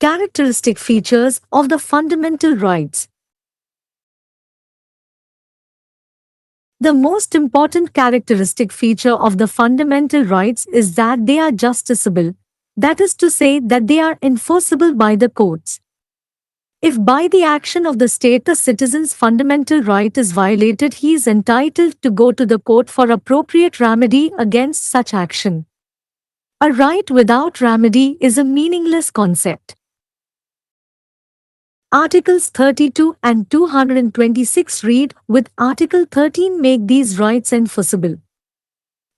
Characteristic features of the fundamental rights. The most important characteristic feature of the fundamental rights is that they are justiciable, that is to say that they are enforceable by the courts. If by the action of the state a citizen's fundamental right is violated, he is entitled to go to the court for appropriate remedy against such action. A right without remedy is a meaningless concept. Articles 32 and 226 read, with Article 13 make these rights enforceable.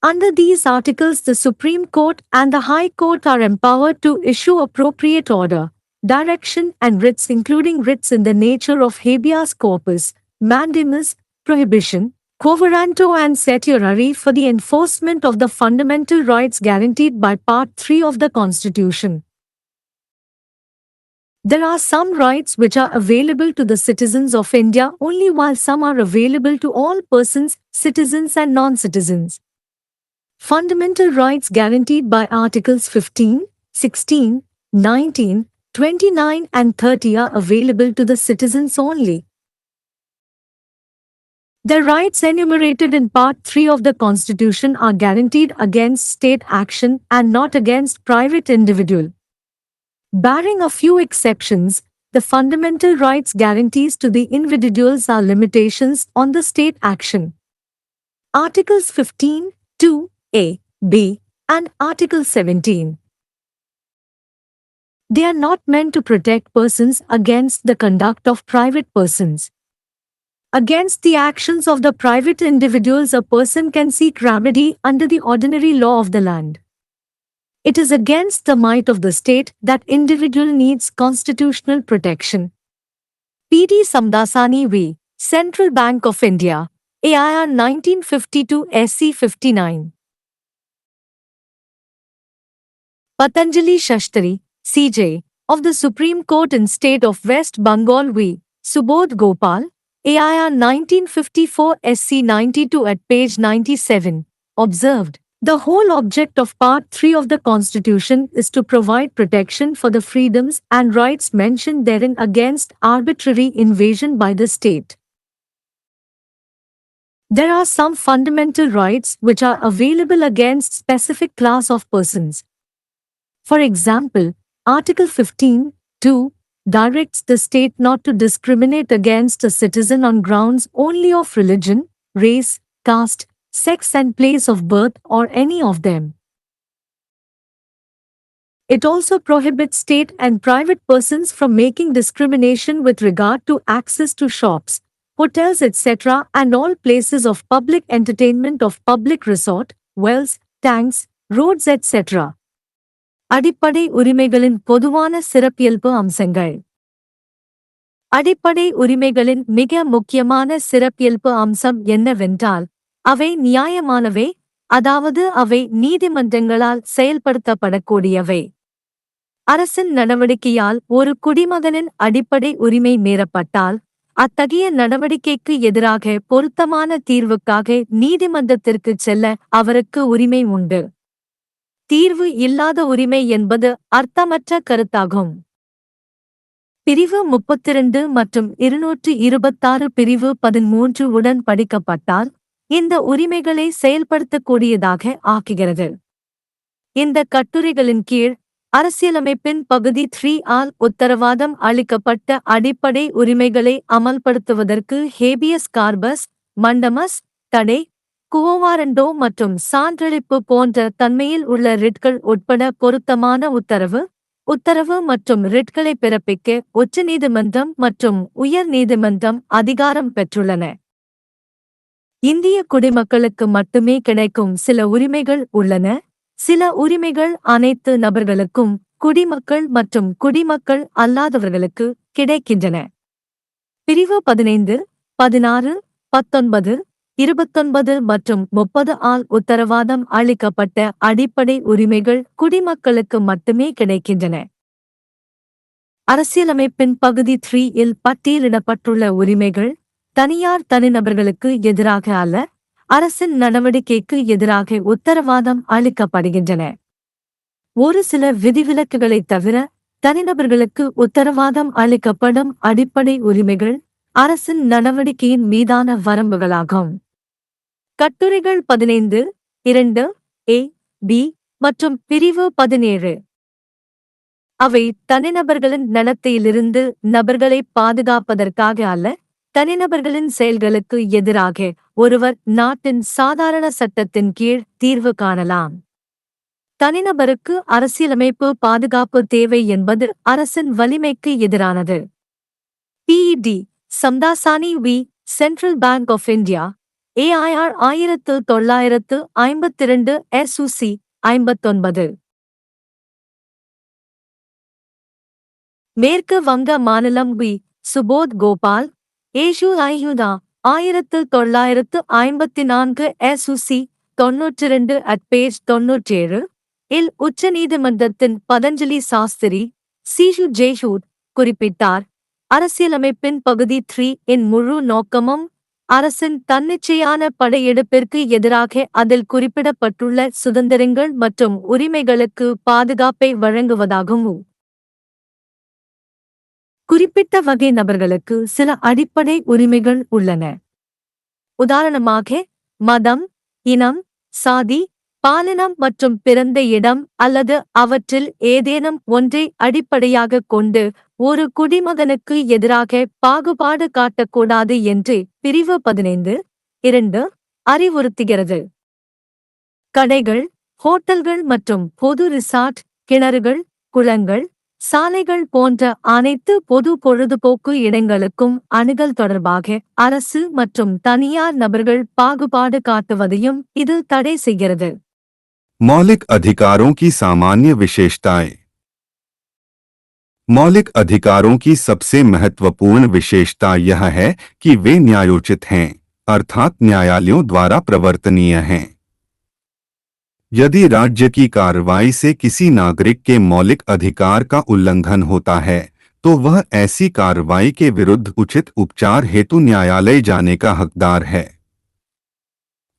Under these articles, the Supreme Court and the High Court are empowered to issue appropriate order, direction and writs, including writs in the nature of habeas corpus, mandamus, prohibition, quo warranto and certiorari for the enforcement of the fundamental rights guaranteed by Part 3 of the Constitution. There are some rights which are available to the citizens of India only, while some are available to all persons, citizens and non-citizens. Fundamental rights guaranteed by Articles 15, 16, 19, 29 and 30 are available to the citizens only. The rights enumerated in Part 3 of the Constitution are guaranteed against state action and not against private individual. Barring a few exceptions, the fundamental rights guarantees to the individuals are limitations on the state action. Articles 15, 2a, b, and Article 17. They are not meant to protect persons against the conduct of private persons. Against the actions of the private individuals, a person can seek remedy under the ordinary law of the land. It is against the might of the state that individual needs constitutional protection. P.D. Samdasani v. Central Bank of India, AIR 1952 SC 59. Patanjali Shastri, CJ, of the Supreme Court in State of West Bengal v. Subodh Gopal, AIR 1954 SC 92 at page 97, observed, the whole object of Part 3 of the Constitution is to provide protection for the freedoms and rights mentioned therein against arbitrary invasion by the state. There are some fundamental rights which are available against specific class of persons. For example, Article 15, 2, directs the state not to discriminate against a citizen on grounds only of religion, race, caste, sex and place of birth or any of them. It also prohibits state and private persons from making discrimination with regard to access to shops, hotels etc. and all places of public entertainment, of public resort, wells, tanks, roads etc. அடிப்படை உரிமைகளின் பொதுவான சிறப்பியல்பு அம்சங்கள். அடிப்படை உரிமைகளின் மிக முக்கியமான சிறப்பியல்பு அம்சம் என்னவென்றால், அவை நியாயமானவை, அதாவது அவை நீதிமன்றங்களால் செயல்படுத்தப்படக்கூடியவை. அரசின் நடவடிக்கையால் ஒரு குடிமகனின் அடிப்படை உரிமை மீறப்பட்டால், அத்தகைய நடவடிக்கைக்கு எதிராக பொருத்தமான தீர்வுக்காக நீதிமன்றத்திற்குச் செல்ல அவருக்கு உரிமை உண்டு. தீர்வு இல்லாத உரிமை என்பது அர்த்தமற்ற கருத்தாகும். பிரிவு 32 மற்றும் 226 பிரிவு 13 உடன் படிக்கப்பட்டால், இந்த உரிமைகளை செயல்படுத்தக்கூடியதாக ஆக்குகிறது. இந்த கட்டுரைகளின் கீழ் அரசியலமைப்பின் பகுதி 3 ஆல் உத்தரவாதம் அளிக்கப்பட்ட அடிப்படை உரிமைகளை அமல்படுத்துவதற்கு ஹேபியஸ் கார்பஸ், மண்டமஸ், தடை, குவோ வாரண்டோ மற்றும் சான்றளிப்பு போன்ற தன்மையில் உள்ள ரிட்கள் உட்பட பொருத்தமான உத்தரவு மற்றும் ரிட்களை பிறப்பிக்க உச்சநீதிமன்றம் மற்றும் உயர் நீதிமன்றம் அதிகாரம் பெற்றுள்ளன. இந்திய குடிமக்களுக்கு மட்டுமே கிடைக்கும் சில உரிமைகள் உள்ளன. சில உரிமைகள் அனைத்து நபர்களுக்கும், குடிமக்கள் மற்றும் குடிமக்கள் அல்லாதவர்களுக்கு கிடைக்கின்றன. பிரிவு 15, 16, 19, 29 மற்றும் 30 ஆல் உத்தரவாதம் அளிக்கப்பட்ட அடிப்படை உரிமைகள் குடிமக்களுக்கு மட்டுமே கிடைக்கின்றன. அரசியலமைப்பின் பகுதி 3 இல் பட்டியலிடப்பட்டுள்ள உரிமைகள் தனியார் தனிநபர்களுக்கு எதிராக அல்ல, அரசின் நடவடிக்கைக்கு எதிராக உத்தரவாதம் அளிக்கப்படுகின்றன. ஒரு சில விதிவிலக்குகளைத் தவிர தனிநபர்களுக்கு உத்தரவாதம் அளிக்கப்படும் அடிப்படை உரிமைகள் அரசின் நடவடிக்கையின் மீதான வரம்புகளாகும். கட்டுரைகள் 15, 2, A, B மற்றும் பிரிவு 17. அவை தனிநபர்களின் நடத்தையிலிருந்து நபர்களை பாதுகாப்பதற்காக அல்ல, தனிநபர்களின் செயல்களுக்கு எதிராக ஒருவர் நாட்டின் சாதாரண சட்டத்தின் கீழ் தீர்வு காணலாம். தனிநபருக்கு அரசியலமைப்பு பாதுகாப்பு தேவை என்பது அரசின் வலிமைக்கு எதிரானது. PED சம்தாசானி வி. Central bank of India AIR 1952 SUC 59. மேற்கு வங்க மாநிலம் வி. சுபோத் கோபால் ஏஷு ஐயுதா 1954 SUC 92 பேஜ் 97 இல் உச்சநீதிமன்றத்தின் பதஞ்சலி சாஸ்திரி சீஷு ஜெய்ஷூட் குறிப்பிட்டார். அரசியலமைப்பின் பகுதி 3 இன் முழு நோக்கமும் அரசின் தன்னிச்சையான படையெடுப்பிற்கு எதிராக அதில் குறிப்பிடப்பட்டுள்ள சுதந்திரங்கள் மற்றும் உரிமைகளுக்கு பாதுகாப்பை வழங்குவதாகும். குறிப்பிட்ட வகை நபர்களுக்கு சில அடிப்படை உரிமைகள் உள்ளன. உதாரணமாக, மதம், இனம், சாதி, பாலினம் மற்றும் பிறந்த இடம் அல்லது அவற்றில் ஏதேனும் ஒன்றை அடிப்படையாகக் கொண்டு ஒரு குடிமகனுக்கு எதிராக பாகுபாடு காட்டக்கூடாது என்று பிரிவு 15, 2 அறிவுறுத்துகிறது. கடைகள், ஹோட்டல்கள் மற்றும் பொது ரிசார்ட், கிணறுகள், குளங்கள், சாலைகள் போன்ற அனைத்து பொது பொழுதுபோக்கு இடங்களுக்கும் அணுகல் தொடர்பாக அரசு மற்றும் தனியார் நபர்கள் பாகுபாடு காட்டுவதையும் இது தடை செய்கிறது. मौलिक अधिकारों की सामान्य विशेषताएं। मौलिक अधिकारों की सबसे महत्वपूर्ण विशेषता यह है कि वे न्यायोचित हैं, अर्थात न्यायालयों द्वारा प्रवर्तनीय हैं। यदि राज्य की कार्रवाई से किसी नागरिक के मौलिक अधिकार का उल्लंघन होता है, तो वह ऐसी कार्रवाई के विरुद्ध उचित उपचार हेतु न्यायालय जाने का हकदार है।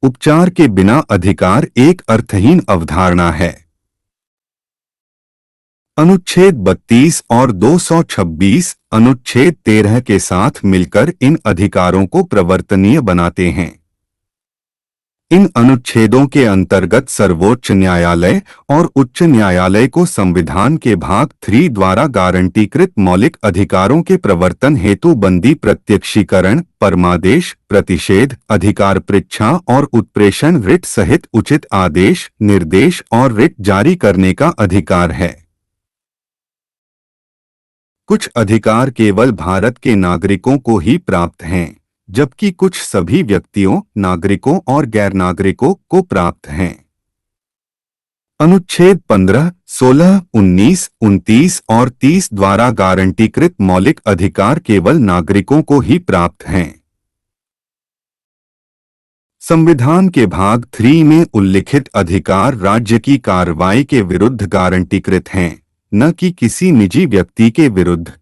उपचार के बिना अधिकार एक अर्थहीन अवधारणा है। अनुच्छेद 32 और 226 अनुच्छेद 13 के साथ मिलकर इन अधिकारों को प्रवर्तनीय बनाते हैं। इन अनुच्छेदों के अंतर्गत सर्वोच्च न्यायालय और उच्च न्यायालय को संविधान के भाग 3 द्वारा गारंटीकृत मौलिक अधिकारों के प्रवर्तन हेतु बंदी, प्रत्यक्षीकरण, परमादेश, प्रतिषेध, अधिकार परीक्षा और उत्प्रेषण रिट सहित उचित आदेश, निर्देश और रिट जारी करने का अधिकार है। कुछ अधिकार केवल भारत के नागरिकों को ही प्राप्त हैं, जबकि कुछ सभी व्यक्तियों, नागरिकों और गैर नागरिकों को प्राप्त हैं। अनुच्छेद 15, 16, 19, 29 और 30 द्वारा गारंटीकृत मौलिक अधिकार केवल नागरिकों को ही प्राप्त हैं। संविधान के भाग 3 में उल्लिखित अधिकार राज्य की कार्रवाई के विरुद्ध गारंटीकृत हैं, न कि किसी निजी व्यक्ति के विरुद्ध।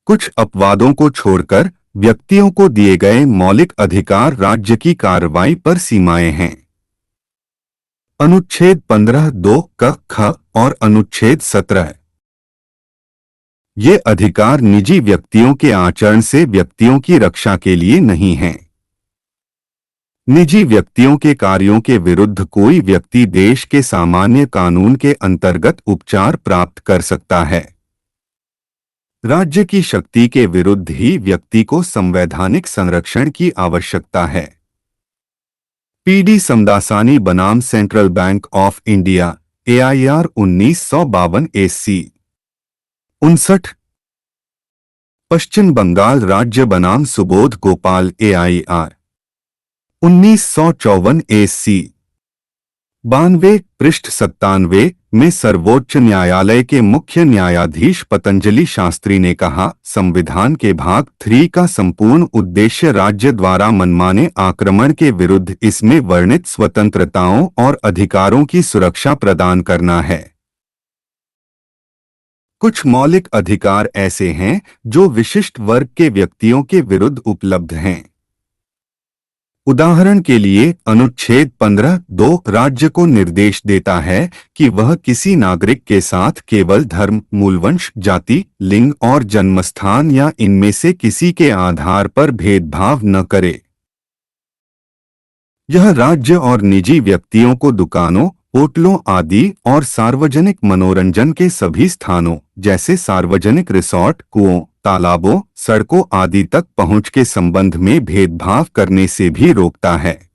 कुछ अपवादों को छोड़कर व्यक्तियों को दिए गए मौलिक अधिकार राज्य की कार्रवाई पर सीमाएं हैं। अनुच्छेद 15(2) क, ख और अनुच्छेद 17। ये अधिकार निजी व्यक्तियों के आचरण से व्यक्तियों की रक्षा के लिए नहीं हैं। निजी व्यक्तियों के कार्यों के विरुद्ध कोई व्यक्ति देश के सामान्य कानून के अंतर्गत उपचार प्राप्त कर सकता है। राज्य की शक्ति के विरुद्ध ही व्यक्ति को संवैधानिक संरक्षण की आवश्यकता है। PD समदासानी बनाम central bank of India AIR 1952 SC 59। पश्चिम बंगाल राज्य बनाम सुबोध गोपाल AIR 1954 SC 92 पृष्ठ 97 में सर्वोच्च न्यायालय के मुख्य न्यायाधीश पतंजलि शास्त्री ने कहा, संविधान के भाग 3 का संपूर्ण उद्देश्य राज्य द्वारा मनमाने आक्रमण के विरुद्ध इसमें वर्णित स्वतंत्रताओं और अधिकारों की सुरक्षा प्रदान करना है। कुछ मौलिक अधिकार ऐसे हैं जो विशिष्ट वर्ग के व्यक्तियों के विरुद्ध उपलब्ध हैं। उदाहरण के लिए अनुच्छेद 15(2) राज्य को निर्देश देता है कि वह किसी नागरिक के साथ केवल धर्म, मूलवंश, जाति, लिंग और जन्मस्थान या इनमें से किसी के आधार पर भेदभाव न करे। यह राज्य और निजी व्यक्तियों को दुकानों, होटलों आदि और सार्वजनिक मनोरंजन के सभी स्थानों जैसे सार्वजनिक रिसोर्ट, कुओं, तालाबों, सड़कों आदि तक पहुंच के संबंध में भेदभाव करने से भी रोकता है।